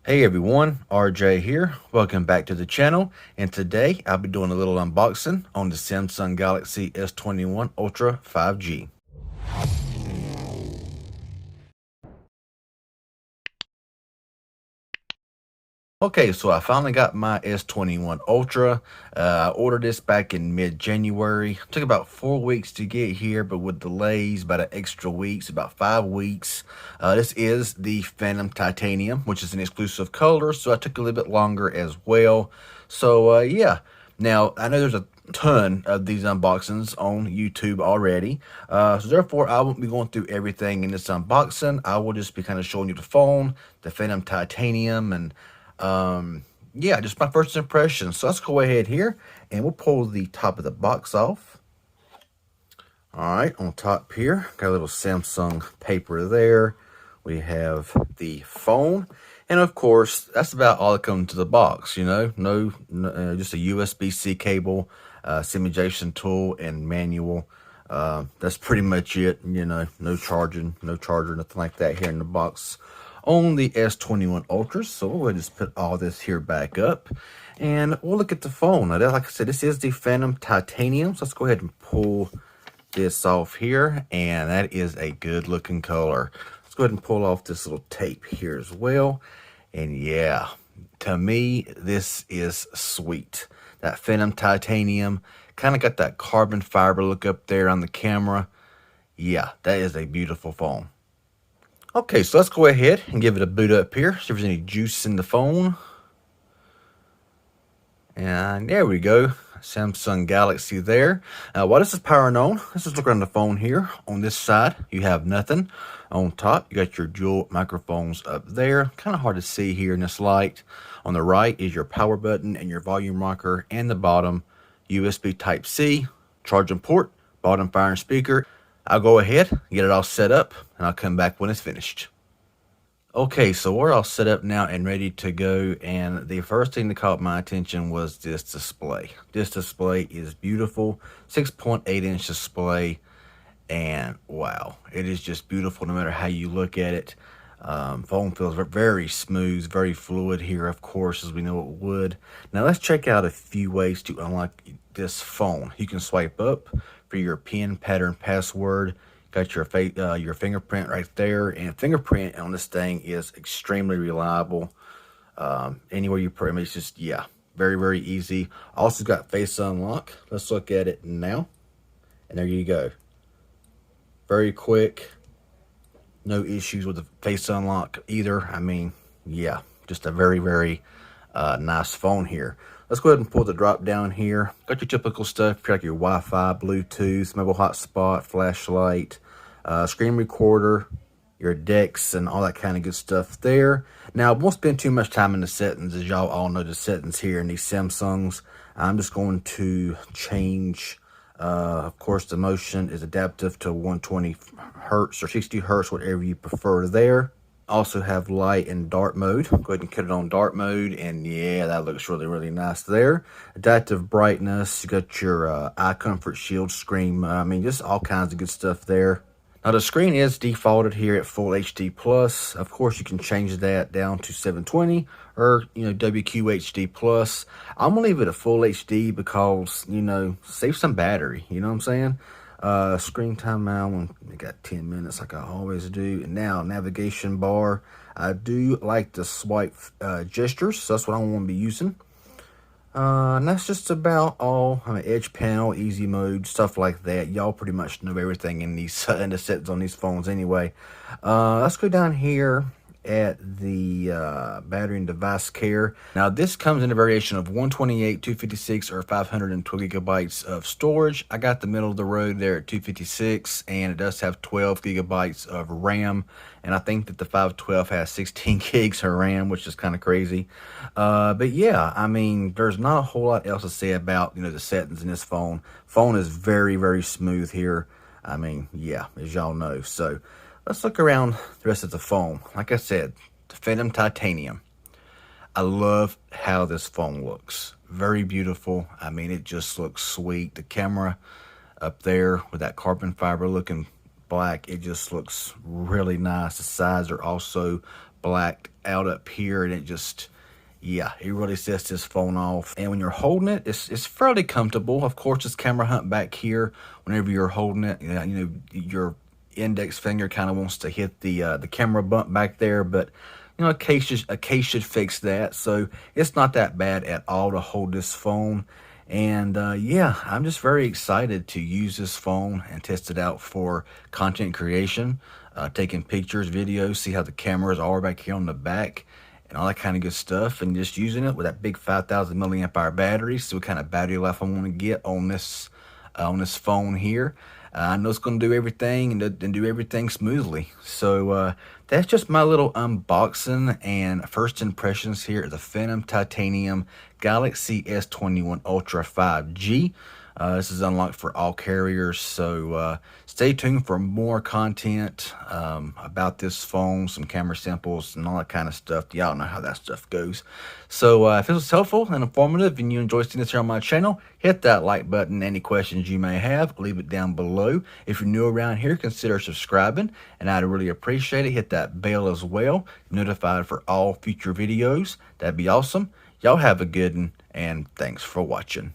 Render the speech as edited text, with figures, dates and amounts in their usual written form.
Hey everyone, RJ here. Welcome back to the channel. And today I'll be doing a little unboxing on the Samsung Galaxy S21 Ultra 5G. Okay, so I finally got my S21 Ultra. I ordered this back in mid-January. Took about 4 weeks to get here, but with delays, about an extra weeks, about 5 weeks. This is the Phantom Titanium, which is an exclusive color, so I took a little bit longer as well. So yeah, now I know there's a ton of these unboxings on YouTube already, so therefore I won't be going through everything in this unboxing. I will just be kind of showing you the phone, the Phantom Titanium, and yeah, just my first impression. So let's go ahead here and we'll pull the top of the box off. All right, on top here, got a little Samsung paper there. We have the phone, and of course, that's about all that comes to the box. You know, no just a USB-C cable, simulation tool, and manual. That's pretty much it. You know, no charging, no charger, nothing like that here in the box on the S21 Ultra. So we'll just put all this here back up and we'll look at the phone. Now, like I said, this is the Phantom Titanium. So let's go ahead and pull this off here, and that is a good looking color. Let's go ahead and pull off this little tape here as well. And yeah, to me, this is sweet. That Phantom Titanium kind of got that carbon fiber look up there on the camera. Yeah, that is a beautiful phone. Okay, so let's go ahead and give it a boot up here, see if there's any juice in the phone. And there we go, Samsung Galaxy there. While this is powering on, let's just look around the phone here. On this side, you have nothing. On top, you got your dual microphones up there. Kind of hard to see here in this light. On the right is your power button and your volume rocker, and the bottom, USB Type-C, charging port, bottom firing speaker. I'll go ahead, get it all set up, and I'll come back when it's finished. Okay, so we're all set up now and ready to go, and the first thing that caught my attention was this display. This display is beautiful, 6.8-inch display, and wow, it is just beautiful no matter how you look at it. Phone feels very smooth, very fluid here, of course, as we know it would. Now let's check out a few ways to unlock this phone. You can swipe up for your PIN pattern password. Got your fingerprint right there, and fingerprint on this thing is extremely reliable. Anywhere you put it, it's just, yeah, very easy. Also got face unlock. Let's look at it now, and there you go. Very quick. No issues with the face unlock either. I mean, yeah, just a very nice phone here. Let's go ahead and pull the drop down here. Got your typical stuff, like your Wi-Fi, Bluetooth, mobile hotspot, flashlight, screen recorder, your decks, and all that kind of good stuff there. Now, I won't spend too much time in the settings, as y'all all know the settings here in these Samsungs. I'm just going to change. Of course, the motion is adaptive to 120 hertz or 60 hertz, whatever you prefer there. Also have light and dark mode. Go ahead and put it on dark mode, and yeah, that looks really nice there. Adaptive brightness. You got your eye comfort shield screen. I mean, just all kinds of good stuff there. Now the screen is defaulted here at Full HD Plus. Of course, you can change that down to 720 or, you know, WQHD Plus. I'm gonna leave it at Full HD because, you know, save some battery. You know what I'm saying? Screen timeout, I got 10 minutes like I always do. And now navigation bar, I do like the swipe gestures, so that's what I'm going to be using. And that's just about all. I mean, edge panel, easy mode, stuff like that. Y'all pretty much know everything in these in the settings on these phones anyway. Let's go down here at the battery and device care. Now this comes in a variation of 128, 256, or 512 gigabytes of storage. I got the middle of the road there at 256, and it does have 12 gigabytes of RAM, and I think that the 512 has 16 gigs of RAM, which is kind of crazy. But yeah, I mean, there's not a whole lot else to say about, you know, the settings in this phone. Phone is very smooth here. I mean, yeah, as y'all know. So let's look around the rest of the phone. Like I said, the Phantom Titanium. I love how this phone looks. Very beautiful. I mean, it just looks sweet. The camera up there with that carbon fiber looking black, it just looks really nice. The sides are also blacked out up here, and it just, yeah, it really sets this phone off. And when you're holding it, it's fairly comfortable. Of course, this camera hump back here, whenever you're holding it, you know your index finger kind of wants to hit the camera bump back there, but you know, a case should fix that. So it's not that bad at all to hold this phone. And yeah, I'm just very excited to use this phone and test it out for content creation, taking pictures, videos, see how the cameras are back here on the back, and all that kind of good stuff, and just using it with that big 5,000 milliamp hour battery. See what kind of battery life I want to get on this phone here. I know it's going to do everything and do everything smoothly. So that's just my little unboxing and first impressions here of the Phantom Titanium Galaxy S21 Ultra 5G. This is unlocked for all carriers, so stay tuned for more content about this phone, some camera samples, and all that kind of stuff. Y'all know how that stuff goes. So if this was helpful and informative and you enjoy seeing this here on my channel, hit that like button. Any questions you may have, leave it down below. If you're new around here, consider subscribing, and I'd really appreciate it. Hit that bell as well, notified for all future videos. That'd be awesome. Y'all have a good one, and thanks for watching.